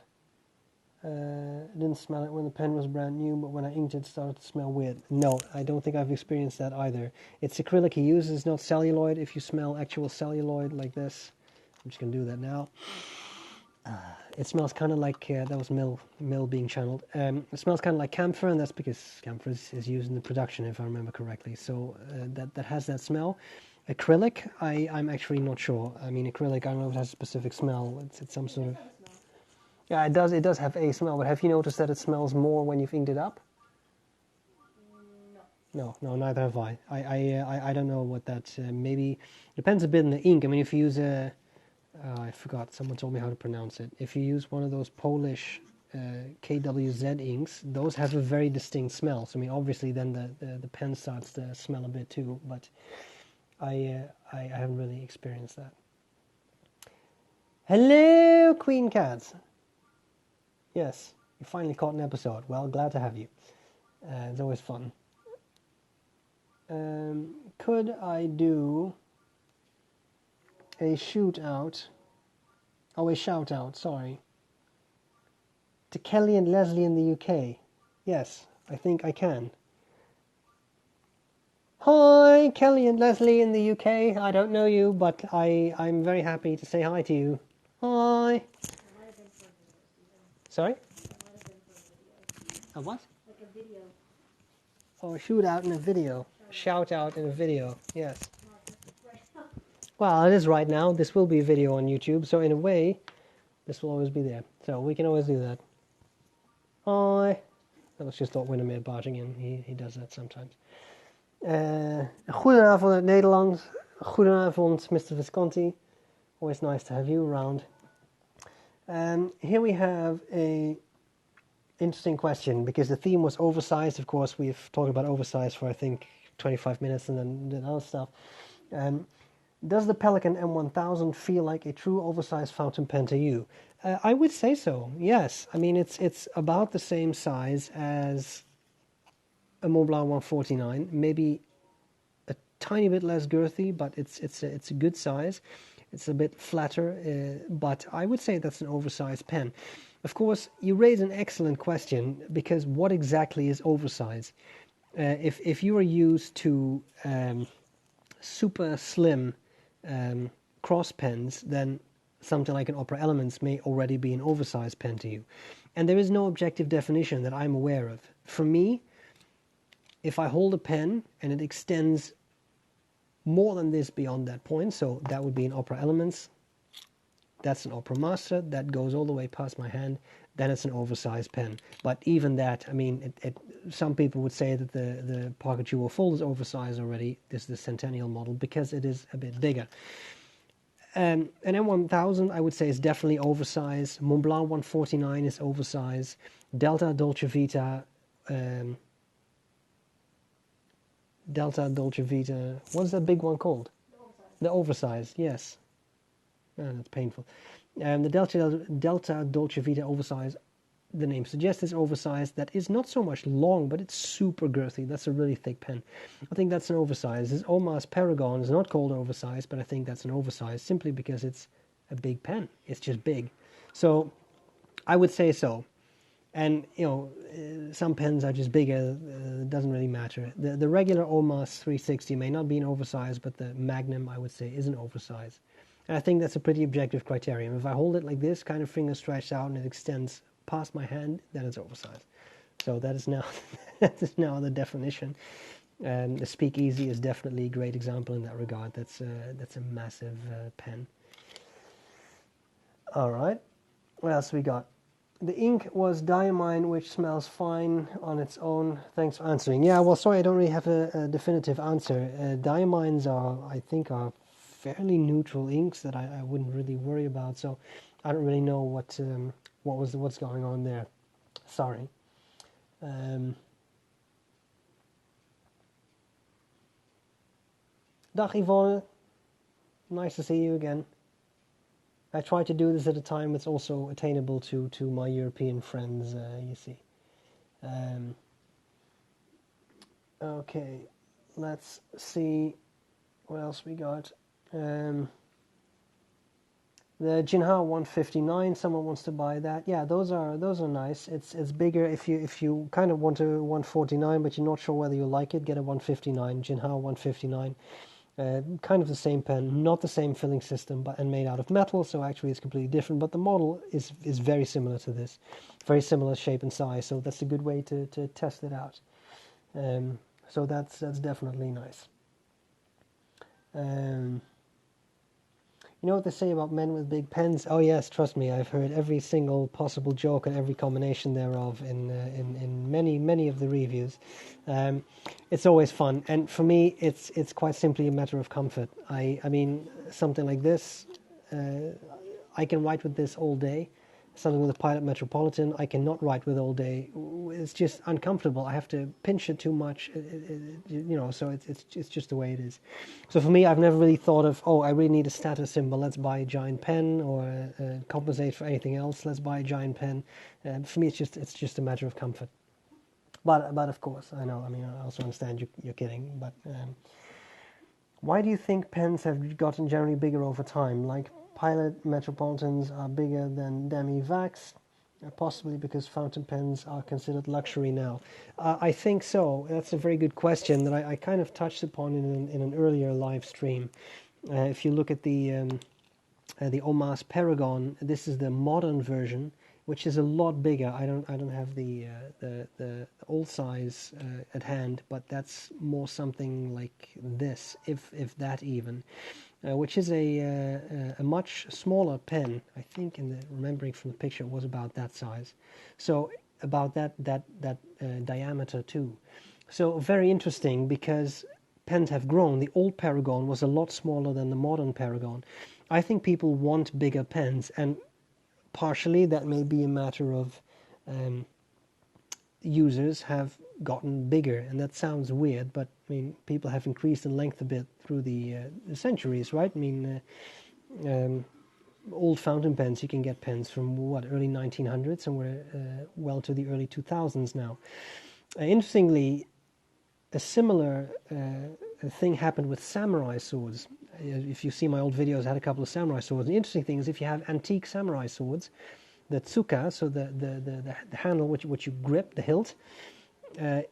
Didn't smell it when the pen was brand new, but when I inked it started to smell weird. No, I don't think I've experienced that either. It's acrylic he uses, not celluloid. If you smell actual celluloid like this, I'm just going to do that now. It smells kind of like, that was Mill being channeled. It smells kind of like camphor, and that's because camphor is used in the production, if I remember correctly. So that has that smell. Acrylic, I'm actually not sure. I mean, acrylic, I don't know if it has a specific smell. It's some sort of... Yeah, it does have a smell, but have you noticed that it smells more when you've inked it up? No, neither have I. I don't know what that, maybe, depends a bit on the ink. I mean, if you use I forgot, someone told me how to pronounce it. If you use one of those Polish KWZ inks, those have a very distinct smell. So, I mean, obviously then the pen starts to smell a bit too, but I haven't really experienced that. Hello, Queen Cat. Yes, you finally caught an episode. Well, glad to have you. It's always fun. Could I do a shout out, sorry, to Kelly and Leslie in the UK? Yes, I think I can. Hi, Kelly and Leslie in the UK. I don't know you, but I'm very happy to say hi to you. Hi. Sorry? A what? Like a video. or shoot out in a video. Shout out in a video, yes. Well, it is right now. This will be a video on YouTube, so in a way, this will always be there. So we can always do that. Hoi. Dat was just Winner meer barging in. He does that sometimes. Goedenavond uit Nederland. Goedenavond, Mr. Visconti. Always nice to have you around. Here we have a interesting question, because the theme was oversized. Of course, we've talked about oversized for, I think, 25 minutes and then other stuff. Does the Pelikan M1000 feel like a true oversized fountain pen to you? I would say so, yes. I mean, it's about the same size as a Montblanc 149, maybe a tiny bit less girthy, but it's a good size. It's a bit flatter, but I would say that's an oversized pen. Of course, you raise an excellent question, because what exactly is oversized? If you are used to super slim cross pens, then something like an Opera Elements may already be an oversized pen to you. And there is no objective definition that I'm aware of. For me, if I hold a pen and it extends more than this beyond that point, so that would be an Opera Elements, that's an Opera Master, that goes all the way past my hand, then it's an oversized pen. But even that, I mean, some people would say that the Pocket Jewel Fold is oversized already. This is the Centennial model, because it is a bit bigger. An M1000, I would say, is definitely oversized. Montblanc 149 is oversized. Delta Dolce Vita, what's that big one called? The oversized, yes. Oh, that's painful. The Delta Dolce Vita oversized, the name suggests, is oversized. That is not so much long, but it's super girthy. That's a really thick pen. I think that's an oversized. This Omas Paragon is not called oversized, but I think that's an oversized simply because it's a big pen. It's just big. So I would say so. And, you know, some pens are just bigger. It doesn't really matter. The regular Omas 360 may not be an oversized, but the Magnum, I would say, is an oversized. And I think that's a pretty objective criterion. If I hold it like this, kind of finger stretched out, and it extends past my hand, then it's oversized. So that is now that is now the definition. The Speakeasy is definitely a great example in that regard. That's a massive pen. All right, what else we got? The ink was diamine, which smells fine on its own. Thanks for answering. Yeah, well, sorry, I don't really have a definitive answer. Diamines I think, are fairly neutral inks that I wouldn't really worry about. So I don't really know what's going on there. Sorry. Dag Yvonne, nice to see you again. I try to do this at a time that's also attainable to my European friends, you see. Okay, let's see what else we got. The Jinhao 159, someone wants to buy that. Yeah, those are nice. It's bigger. If you kind of want a 149, but you're not sure whether you like it, get a 159, Jinhao 159. Kind of the same pen, not the same filling system, and made out of metal, so actually it's completely different. But the model is very similar to this, very similar shape and size. So that's a good way to test it out. So that's definitely nice. You know what they say about men with big pens? Oh yes, trust me, I've heard every single possible joke and every combination thereof in many of the reviews. It's always fun, and for me, it's quite simply a matter of comfort. I mean, something like this, I can write with this all day. Something with a Pilot Metropolitan, I cannot write with all day. It's just uncomfortable. I have to pinch it too much, you know. So it's just the way it is. So for me, I've never really thought of, oh, I really need a status symbol. Let's buy a giant pen, or compensate for anything else. Let's buy a giant pen. For me, it's just a matter of comfort. But of course, I know. I mean, I also understand you're kidding. But why do you think pens have gotten generally bigger over time? Like, Pilot Metropolitans are bigger than Demi Vax, possibly because fountain pens are considered luxury now. I think so. That's a very good question that I kind of touched upon in an earlier live stream. If you look at the Omas Paragon, this is the modern version, which is a lot bigger. I don't have the old size at hand, but that's more something like this, if that even, which is a much smaller pen. I think, remembering from the picture, it was about that size. So about that diameter too. So very interesting, because pens have grown. The old Paragon was a lot smaller than the modern Paragon. I think people want bigger pens, and partially that may be a matter of users have gotten bigger, and that sounds weird, but I mean, people have increased in length a bit through the centuries, right? I mean, old fountain pens, you can get pens from early 1900s, and we're well to the early 2000s now. Interestingly, a similar thing happened with samurai swords. If you see my old videos, I had a couple of samurai swords. The interesting thing is, if you have antique samurai swords, the tsuka, so the handle which you grip, the hilt,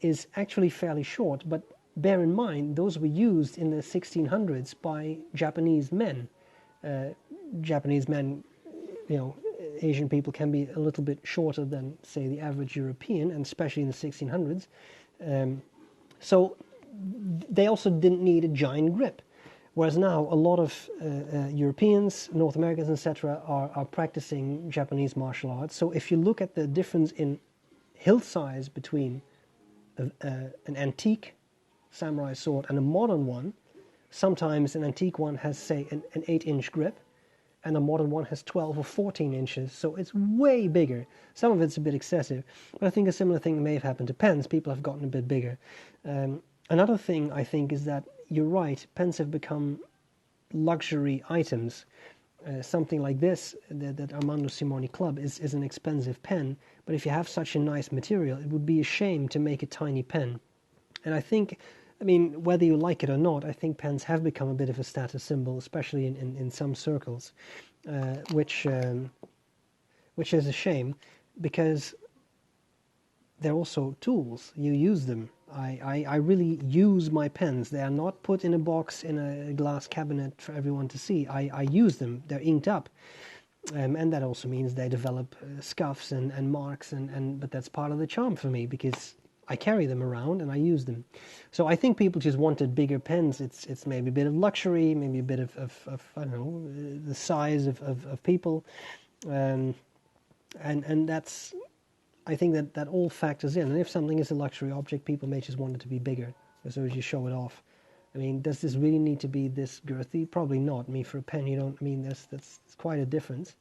is actually fairly short. But bear in mind, those were used in the 1600s by Japanese men. Japanese men, Asian people can be a little bit shorter than, say, the average European, and especially in the 1600s. So they also didn't need a giant grip. Whereas now a lot of Europeans, North Americans, etc. are practicing Japanese martial arts. So if you look at the difference in hilt size between an antique samurai sword and a modern one, sometimes an antique one has, say, an 8-inch grip, and a modern one has 12 or 14 inches, so it's way bigger. Some of it's a bit excessive, but I think a similar thing may have happened to pens. People have gotten a bit bigger. Another thing, I think, is that you're right, pens have become luxury items. Something like this, that Armando Simoni Club, is an expensive pen, but if you have such a nice material, it would be a shame to make a tiny pen. And I think, whether you like it or not, I think pens have become a bit of a status symbol, especially in some circles, which is a shame, because they're also tools. You use them. I really use my pens. They are not put in a box in a glass cabinet for everyone to see. I use them. They're inked up. And that also means they develop scuffs and marks, but that's part of the charm for me, because I carry them around and I use them. So I think people just wanted bigger pens. It's maybe a bit of luxury, maybe a bit of I don't know, the size of people. And that's, I think that all factors in. And if something is a luxury object, people may just want it to be bigger, so as you show it off. Does this really need to be this girthy? Probably not. For a pen, you don't. That's quite a difference.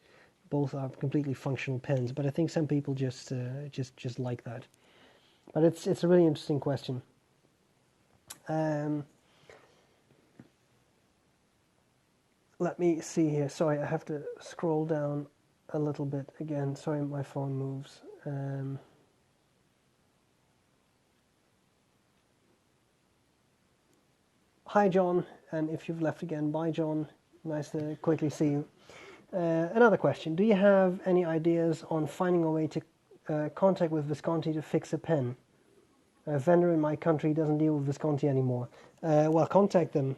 Both are completely functional pens, but I think some people just like that. But it's a really interesting question. Let me see here. Sorry, I have to scroll down a little bit again. Sorry, my phone moves. Hi, John, and if you've left again, bye, John. Nice to quickly see you. Another question. Do you have any ideas on finding a way to contact with Visconti to fix a pen? A vendor in my country doesn't deal with Visconti anymore. Well, contact them.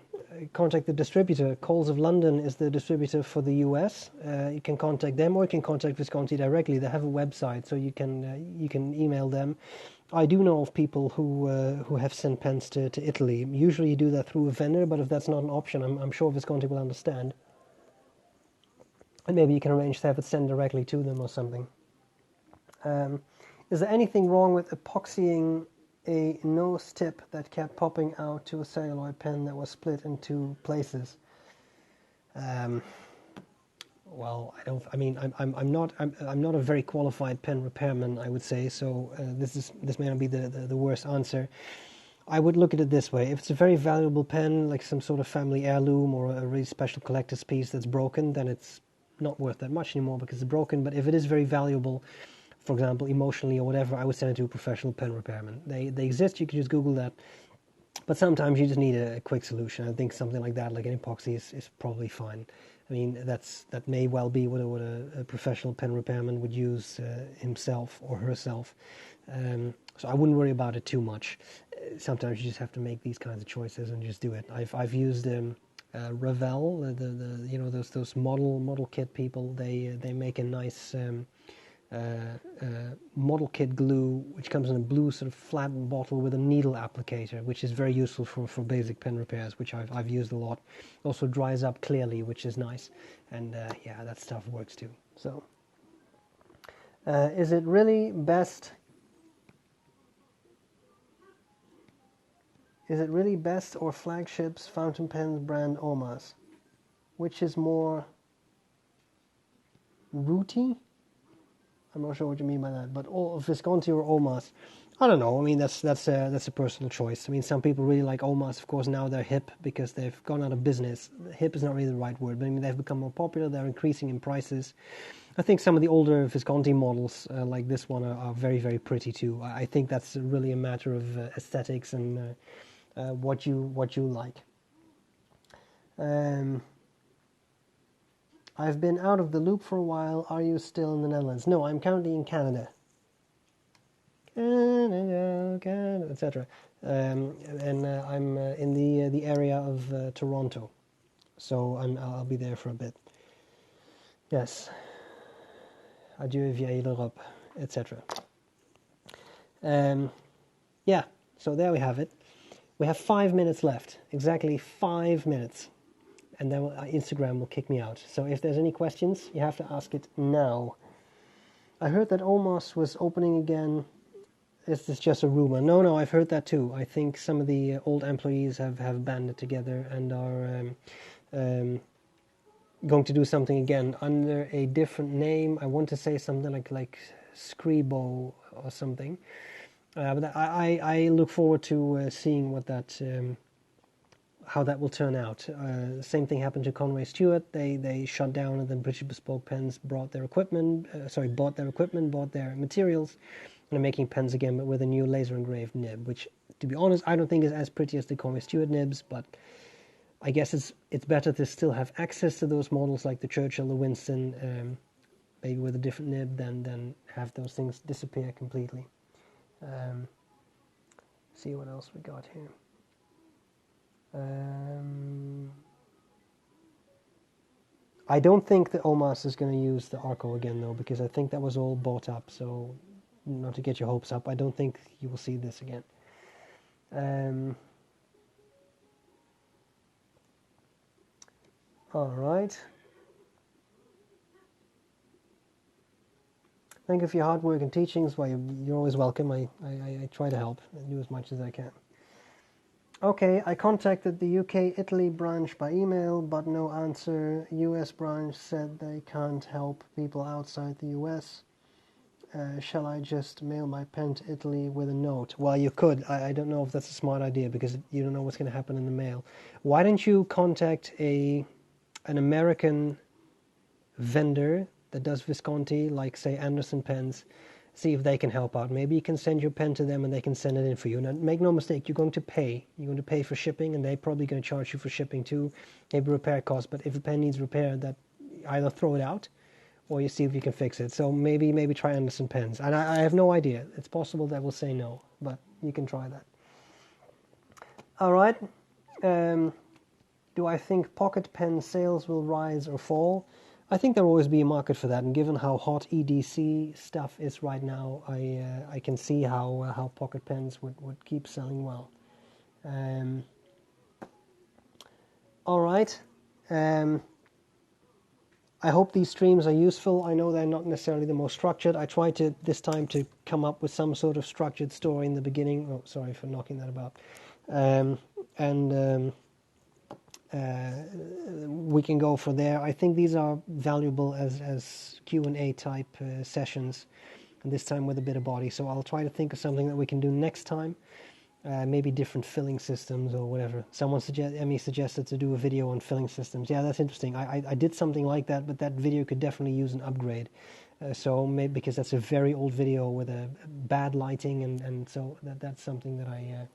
Contact the distributor. Coles of London is the distributor for the US. You can contact them, or you can contact Visconti directly. They have a website, so you can email them. I do know of people who have sent pens to Italy. Usually you do that through a vendor, but if that's not an option, I'm sure Visconti will understand. And maybe you can arrange to have it sent directly to them or something. Is there anything wrong with epoxying a nose tip that kept popping out to a celluloid pen that was split in two places? Well, I'm not a very qualified pen repairman, I would say. So this may not be the worst answer. I would look at it this way: if it's a very valuable pen, like some sort of family heirloom or a really special collector's piece that's broken, then it's not worth that much anymore because it's broken. But if it is very valuable, for example, emotionally or whatever, I would send it to a professional pen repairman. They exist. You can just Google that. But sometimes you just need a quick solution. I think something like that, like an epoxy, is probably fine. That may well be what a professional pen repairman would use himself or herself. So I wouldn't worry about it too much. Sometimes you just have to make these kinds of choices and just do it. I've used Revell, those model kit people. They make a nice model kit glue, which comes in a blue sort of flat bottle with a needle applicator, which is very useful for basic pen repairs, which I've used a lot. Also dries up clearly, which is nice, and yeah, that stuff works too. So, is it really best? Is it really best or flagships fountain pens brand Omas? Which is more rooty? I'm not sure what you mean by that, but Visconti or Omas, I don't know. I mean, that's a personal choice. I mean, some people really like Omas. Of course, now they're hip because they've gone out of business. Hip is not really the right word, but I mean, they've become more popular. They're increasing in prices. I think some of the older Visconti models, like this one, are very, very pretty too. I think that's really a matter of aesthetics and what you like. I've been out of the loop for a while. Are you still in the Netherlands? No, I'm currently in Canada. Canada, etc. And I'm in the area of Toronto, so I'll be there for a bit. Yes. Adieu vieille l'Europe, etc. Yeah, so there we have it. We have 5 minutes left, exactly 5 minutes, and then Instagram will kick me out. So if there's any questions, you have to ask it now. I heard that Omos was opening again. Is this just a rumor? No, I've heard that too. I think some of the old employees have banded together and are going to do something again under a different name. I want to say something like Scribo or something. But I look forward to seeing what that how that will turn out. Same thing happened to Conway Stewart. They shut down, and then British Bespoke Pens bought their equipment, bought their materials, and are making pens again, but with a new laser engraved nib, which, to be honest, I don't think is as pretty as the Conway Stewart nibs, but I guess it's better to still have access to those models like the Churchill, the Winston, maybe with a different nib, than have those things disappear completely. See what else we got here. I don't think the Omas is going to use the Arco again, though, because I think that was all bought up. So, not to get your hopes up, I don't think you will see this again. All right. Thank you for your hard work and teachings. Well, you're always welcome. I try to help and do as much as I can. Okay, I contacted the UK-Italy branch by email, but no answer. US branch said they can't help people outside the US. Shall I just mail my pen to Italy with a note? Well, you could. I don't know if that's a smart idea because you don't know what's going to happen in the mail. Why don't you contact an American vendor that does Visconti, like, say, Anderson Pens, see if they can help out. Maybe you can send your pen to them and they can send it in for you. Now, make no mistake, you're going to pay. You're going to pay for shipping, and they're probably going to charge you for shipping too, maybe repair costs. But if a pen needs repair, that either throw it out or you see if you can fix it. So maybe try Anderson Pens. And I have no idea. It's possible that will say no, but you can try that. All right. Do I think pocket pen sales will rise or fall? I think there will always be a market for that, and given how hot EDC stuff is right now, I can see how pocket pens would keep selling well. All right. I hope these streams are useful. I know they're not necessarily the most structured. I tried to this time to come up with some sort of structured story in the beginning. Oh, sorry for knocking that about. We can go from there. I think these are valuable as Q&A type sessions, and this time with a bit of body. So I'll try to think of something that we can do next time. Maybe different filling systems or whatever. Emmy suggested to do a video on filling systems. Yeah, that's interesting. I did something like that, but that video could definitely use an upgrade. So maybe because that's a very old video with a bad lighting, and so that's something that I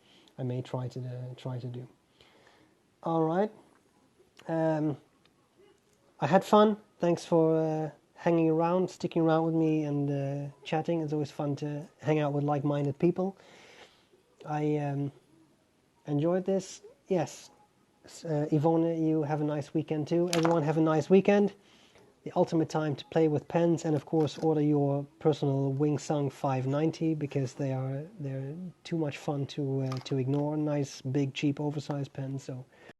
may try to do. All right. I had fun. Thanks for hanging around, sticking around with me, and chatting. It's always fun to hang out with like-minded people. I enjoyed this. Yes. Yvonne, you have a nice weekend too. Everyone have a nice weekend. the ultimate time to play with pens, and of course order your personal Wing Sung 590 because they're too much fun to ignore. Nice big cheap oversized pens. So